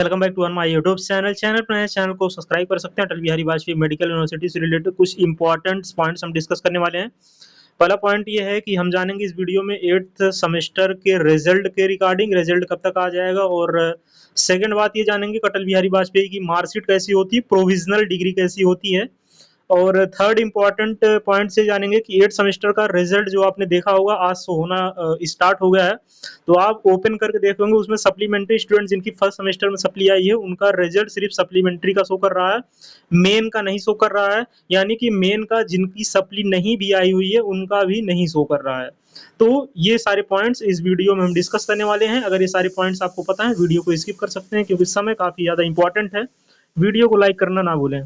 Welcome back to my YouTube channel पर नए channel को सब्सक्राइब कर सकते हैं। अटल बिहारी वाजपेयी मेडिकल यूनिवर्सिटी से रिलेटेड कुछ इंपॉर्टेंट पॉइंट्स हम डिस्कस करने वाले हैं। पहला पॉइंट ये है कि हम जानेंगे इस वीडियो में 8th सेमेस्टर के रिजल्ट के रिगार्डिंग रिजल्ट कब तक आ जाएगा, और सेकंड बात ये जानेंगे कि अटल बिहारी वाजपेयी की मार्कशीट कैसी होती है, प्रोविजनल डिग्री कैसी होती है। और थर्ड इम्पॉर्टेंट पॉइंट से जानेंगे कि 8th सेमेस्टर का रिजल्ट जो आपने देखा होगा आज से होना स्टार्ट हो गया है, तो आप ओपन करके देखोगे उसमें सप्लीमेंट्री स्टूडेंट जिनकी फर्स्ट सेमेस्टर में सप्ली आई है उनका रिजल्ट सिर्फ सप्लीमेंट्री का शो कर रहा है, मेन का नहीं शो कर रहा है। यानी कि मेन का जिनकी सप्ली नहीं भी आई हुई है उनका भी नहीं शो कर रहा है। तो ये सारे पॉइंट्स इस वीडियो में हम डिस्कस करने वाले हैं। अगर ये सारे पॉइंट्स आपको पता है वीडियो को स्किप कर सकते हैं क्योंकि समय काफी ज्यादा इंपॉर्टेंट है। वीडियो को लाइक करना ना भूलें।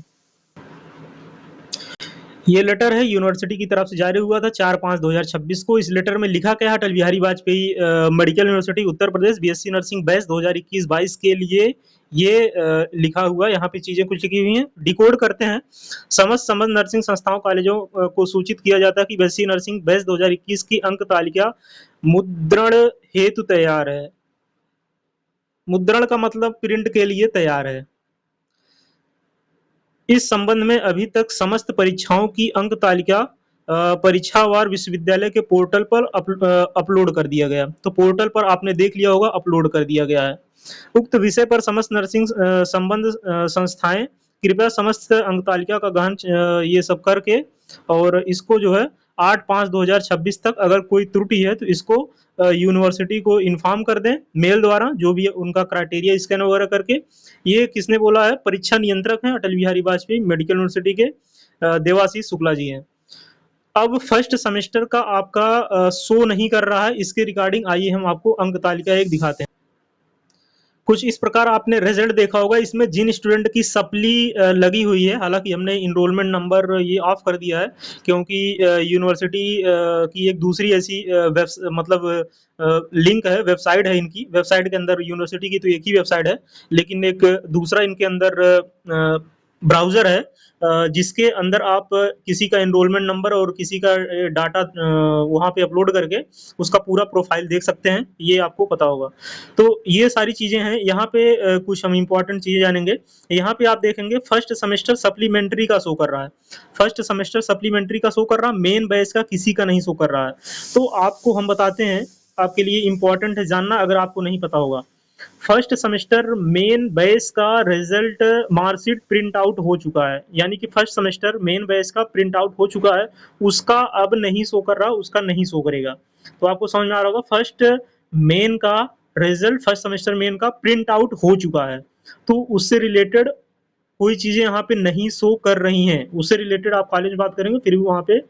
ये लेटर है यूनिवर्सिटी की तरफ से जारी हुआ था 4/5/2026 को। इस लेटर में लिखा क्या है, अटल Bihari Vajpayee medical university Uttar Pradesh BSc nursing batch 2021-22 के लिए ये लिखा हुआ। यहाँ पे चीजें कुछ लिखी हुई हैं, डिकोड करते हैं। समस्त नर्सिंग संस्थाओं कॉलेजों को सूचित किया जाता है कि बीएससी नर्सिंग बैच 2021 की अंक तालिका मुद्रण हेतु तैयार है। मुद्रण का मतलब प्रिंट के लिए तैयार है। इस संबंध में अभी तक समस्त परीक्षाओं की अंक तालिका परीक्षावार विश्वविद्यालय के पोर्टल पर अपलोड कर दिया गया। तो पोर्टल पर आपने देख लिया होगा, अपलोड कर दिया गया है। उक्त विषय पर समस्त नर्सिंग संबंध संस्थाएं कृपया समस्त अंक तालिका का गहन ये सब करके और इसको जो है 8/5/2026 तक अगर कोई त्रुटि है तो इसको यूनिवर्सिटी को इन्फॉर्म कर दें मेल द्वारा, जो भी उनका क्राइटेरिया स्कैन वगैरह करके। ये किसने बोला है? परीक्षा नियंत्रक हैं अटल बिहारी वाजपेयी मेडिकल यूनिवर्सिटी के देवाशीष शुक्ला जी हैं। अब फर्स्ट सेमेस्टर का आपका शो नहीं कर रहा है, इसके रिगार्डिंग आइए हम आपको अंक तालिका एक दिखाते हैं। कुछ इस प्रकार आपने रिजल्ट देखा होगा। इसमें जिन स्टूडेंट की सप्ली लगी हुई है, हालांकि हमने इनरोलमेंट नंबर ये ऑफ कर दिया है क्योंकि यूनिवर्सिटी की एक दूसरी ऐसी मतलब लिंक है, वेबसाइट है। इनकी वेबसाइट के अंदर यूनिवर्सिटी की तो एक ही वेबसाइट है, लेकिन एक दूसरा इनके अंदर ब्राउजर है जिसके अंदर आप किसी का एनरोलमेंट नंबर और किसी का डाटा वहाँ पे अपलोड करके उसका पूरा प्रोफाइल देख सकते हैं, ये आपको पता होगा। तो ये सारी चीजें हैं। यहाँ पे कुछ हम इंपॉर्टेंट चीजें जानेंगे। यहाँ पे आप देखेंगे फर्स्ट सेमेस्टर सप्लीमेंट्री का शो कर रहा है, फर्स्ट सेमेस्टर सप्लीमेंट्री का शो कर रहा है, मेन बैच का किसी का नहीं शो कर रहा है। तो आपको हम बताते हैं, आपके लिए इंपॉर्टेंट है जानना अगर आपको नहीं पता होगा। फर्स्ट सेमेस्टर मेन बैच का रिजल्ट मार्कशीट प्रिंट आउट हो चुका है, यानी कि फर्स्ट सेमेस्टर मेन बैच का प्रिंट आउट हो चुका है, उसका अब नहीं शो कर रहा, उसका नहीं शो करेगा। तो आपको समझ में आ रहा होगा, फर्स्ट मेन का रिजल्ट फर्स्ट सेमेस्टर मेन का प्रिंट आउट हो चुका है, तो उससे रिलेटेड कोई चीजें यहाँ पे नहीं शो कर रही हैं। उससे रिलेटेड आप कॉलेज में बात करेंगे फिर भी वहाँ पे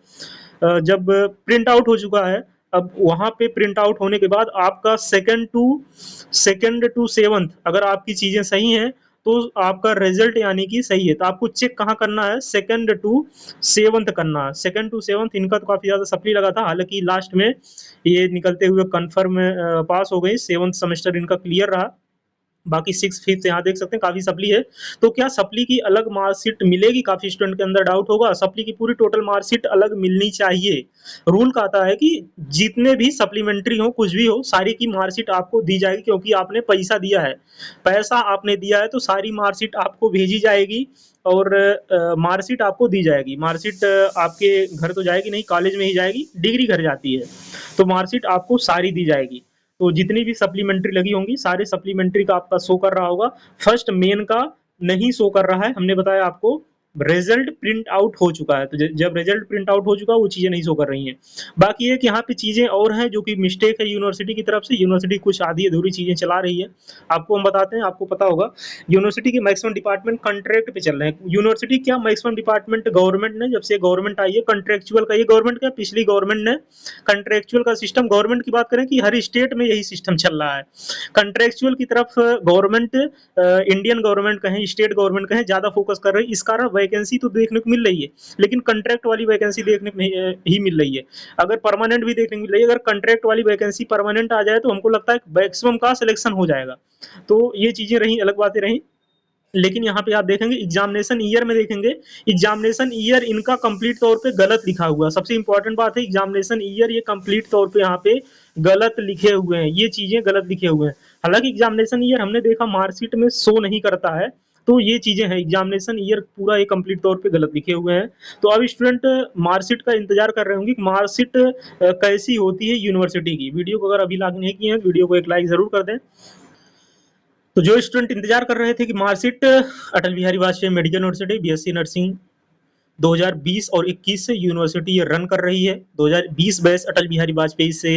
जब प्रिंट आउट हो चुका है, अब वहाँ पे प्रिंट आउट होने के बाद आपका सेकंड टू सेवंथ अगर आपकी चीजें सही हैं तो आपका रिजल्ट यानी कि सही है। तो आपको चेक कहाँ करना है? सेकंड टू सेवंथ करना है। सेकंड टू सेवंथ इनका तो काफी ज्यादा सप्ली लगा था, हालांकि लास्ट में ये निकलते हुए कन्फर्म पास हो गई, सेवंथ सेमेस्टर इनका क्लियर रहा। बाकी 6 5th यहाँ देख सकते हैं काफी सप्ली है। तो क्या सप्ली की अलग मार्कशीट मिलेगी? काफी स्टूडेंट के अंदर डाउट होगा। सप्ली की पूरी टोटल मार्कशीट अलग मिलनी चाहिए। रूल कहता है कि जितने भी सप्लीमेंट्री हो, कुछ भी हो, सारी की मार्कशीट आपको दी जाएगी क्योंकि आपने पैसा दिया है। पैसा आपने दिया है तो सारी मार्कशीट आपको भेजी जाएगी और मार्कशीट आपको दी जाएगी। मार्कशीट आपके घर तो जाएगी नहीं, कॉलेज में ही जाएगी, डिग्री घर जाती है। तो मार्कशीट आपको सारी दी जाएगी। तो जितनी भी सप्लीमेंट्री लगी होंगी सारे सप्लीमेंट्री का आपका शो कर रहा होगा। फर्स्ट मेन का नहीं शो कर रहा है, हमने बताया आपको रिजल्ट प्रिंट आउट हो चुका है। तो जब रिजल्ट प्रिंट आउट हो चुका वो चीजें नहीं शो कर रही हैं। बाकी एक यहाँ पे चीजें और हैं जो कि मिस्टेक है यूनिवर्सिटी की तरफ से। यूनिवर्सिटी कुछ आधी अधूरी चीजें चला रही है, आपको हम बताते हैं, आपको पता होगा। यूनिवर्सिटी के मैक्सिमम डिपार्टमेंट कॉन्ट्रैक्ट पे चल रहे हैं। यूनिवर्सिटी क्या, मैक्सिमम डिपार्टमेंट गवर्नमेंट ने, जब से गवर्नमेंट आई है कॉन्ट्रेक्चुअल का, ये गवर्नमेंट क्या पिछली गवर्नमेंट ने कॉन्ट्रेक्चुअल का सिस्टम, गवर्नमेंट की बात करें कि हर स्टेट में यही सिस्टम चल रहा है। कॉन्ट्रेक्चुअल की तरफ गवर्नमेंट, इंडियन गवर्नमेंट कहें स्टेट गवर्नमेंट कहें, ज्यादा फोकस कर रही है। इस कारण वैकेंसी तो देखने को मिल रही है लेकिन कॉन्ट्रैक्ट वाली वैकेंसी देखने को ही मिल रही है। अगर परमानेंट भी देखने को मिल रही है, अगर कॉन्ट्रैक्ट वाली वैकेंसी परमानेंट आ जाए तो हमको लगता है मैक्सिमम का सिलेक्शन हो जाएगा। तो ये चीजें रही, अलग बातें रही। लेकिन यहाँ पे आप देखेंगे एग्जामिनेशन ईयर में देखेंगे, एग्जामिनेशन ईयर इनका कंप्लीट तौर पे गलत लिखा हुआ है। सबसे इंपॉर्टेंट बात है एग्जामिनेशन ईयर ये कंप्लीट तौर पे यहाँ पे गलत लिखे हुए हैं, ये चीजें गलत लिखे हुए हैं। हालाँकि एग्ज़ामिनेशन ईयर हमने देखा मार्कशीट में शो नहीं करता है, तो ये चीज़ें हैं, एग्ज़ामिनेशन ईयर पूरा ये कंप्लीट तौर पे गलत लिखे हुए हैं। तो अब स्टूडेंट मार्कशीट का इंतज़ार कर रहे होंगे कि मार्कशीट कैसी होती है यूनिवर्सिटी की। वीडियो को अगर अभी लाइक नहीं किए हैं, वीडियो को एक लाइक ज़रूर कर दें। तो जो स्टूडेंट इंतज़ार कर रहे थे कि marksheet Atal Bihari Vajpayee medical university BSc nursing 2020 और 21 से यूनिवर्सिटी ये रन कर रही है। 2020 बैच अटल बिहारी वाजपेयी से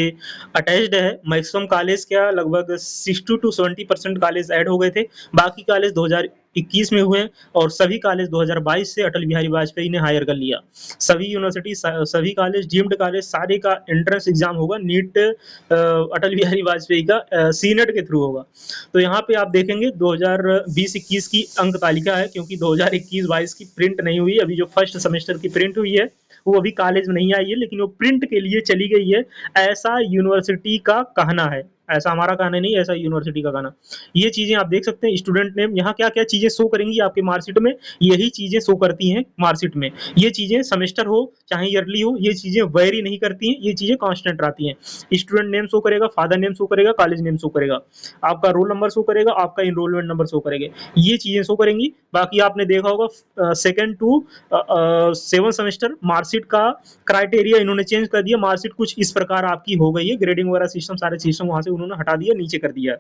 अटैच्ड है। मैक्सिमम कॉलेज क्या लगभग 60 टू 70% कॉलेज ऐड हो गए थे। बाकी कॉलेज 2021 में हुए और सभी कॉलेज 2022 से अटल बिहारी वाजपेयी ने हायर कर लिया। सभी यूनिवर्सिटी सभी कॉलेज डीम्ड कॉलेज सारे का एंट्रेंस एग्जाम होगा। नीट अटल बिहारी वाजपेयी का सीनेट के थ्रू होगा। तो यहाँ पे आप देखेंगे 2020-21 की अंक तालिका है, क्योंकि 2021-22 की प्रिंट नहीं हुई। अभी जो फर्स्ट सेमेस्टर की प्रिंट हुई है वो अभी कॉलेज में नहीं आई है, लेकिन वो प्रिंट के लिए चली गई है, ऐसा यूनिवर्सिटी का कहना है। ऐसा हमारा कहना नहीं, ऐसा यूनिवर्सिटी का कहना। ये चीजें आप देख सकते हैं, स्टूडेंट नेम यहाँ क्या क्या चीजें शो करेंगी आपके मार्कशीट में, यही चीजें शो करती हैं मार्कशीट में। ये चीजें सेमेस्टर हो चाहे ईयरली हो, ये चीजें वेरी नहीं करती हैं, ये चीजें कांस्टेंट रहती हैं। स्टूडेंट नेम शो करेगा, फादर नेम शो करेगा, कॉलेज नेम शो करेगा, आपका रोल नंबर शो करेगा, आपका इनरोलमेंट नंबर शो करेगा, ये चीजें शो करेंगी। बाकी आपने देखा होगा सेकंड टू 7 सेमेस्टर मार्कशीट का क्राइटेरिया इन्होंने चेंज कर दिया। मार्कशीट कुछ इस प्रकार आपकी हो गई है, ग्रेडिंग वगैरह सिस्टम सारे सिस्टम वहां से उन्होंने हटा दिया, नीचे कर दिया।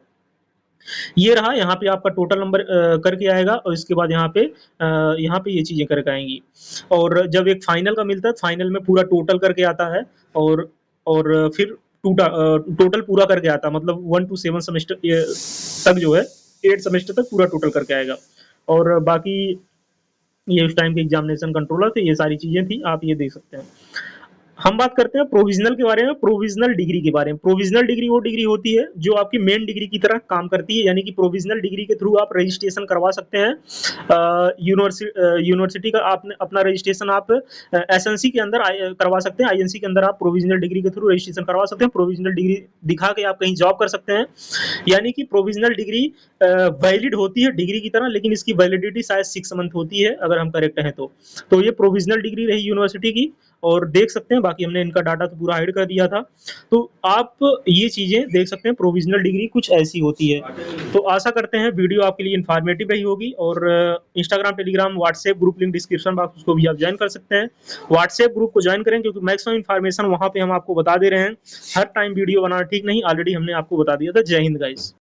ये रहा, यहाँ पे आपका टोटल नंबर करके आएगा और इसके बाद यहाँ पे ये चीजें करके आएंगी। और जब एक फाइनल का मिलता है, फाइनल में पूरा टोटल करके आता है और फिर टोटल पूरा करके आता है, मतलब 1 टू 7 सेमेस्टर तक जो है 8 सेमेस्टर तक पूरा टोटल करके आएगा। और बाकी ये उस टाइम के एग्जामिनेशन कंट्रोलर थे, ये सारी चीजें थी, आप ये देख सकते हैं। हम बात करते हैं प्रोविजनल के बारे में, प्रोविजनल डिग्री के बारे में। प्रोविजनल डिग्री वो डिग्री होती है जो आपकी मेन डिग्री की तरह काम करती है, यानी कि प्रोविजनल डिग्री के थ्रू आप रजिस्ट्रेशन करवा सकते हैं। यूनिवर्सिटी का आपने अपना रजिस्ट्रेशन आप एसएनसी के अंदर करवा सकते हैं, आईएनसी के अंदर आप प्रोविजनल डिग्री के थ्रू रजिस्ट्रेशन करवा सकते हैं। प्रोविजनल डिग्री दिखा के आप कहीं जॉब कर सकते हैं, यानी कि प्रोविजनल डिग्री वैलिड होती है डिग्री की तरह, लेकिन इसकी वैलिडिटी शायद 6 मंथ होती है अगर हम करेक्ट हैं तो ये प्रोविजनल डिग्री रही यूनिवर्सिटी की। और देख सकते हैं, बाकी हमने इनका डाटा तो पूरा हाइड कर दिया था। तो आप ये चीजें देख सकते हैं, प्रोविजनल डिग्री कुछ ऐसी होती है। तो आशा करते हैं वीडियो आपके लिए इन्फॉर्मेटिव रही होगी। और Instagram, Telegram, WhatsApp group link description box, उसको भी आप ज्वाइन कर सकते हैं। व्हाट्सएप ग्रुप को ज्वाइन करें, क्योंकि मैक्सिमम इन्फॉर्मेशन वहां पे हम आपको बता दे रहे हैं। हर टाइम वीडियो बनाना ठीक नहीं, ऑलरेडी हमने आपको बता दिया था। जय हिंद गाइस।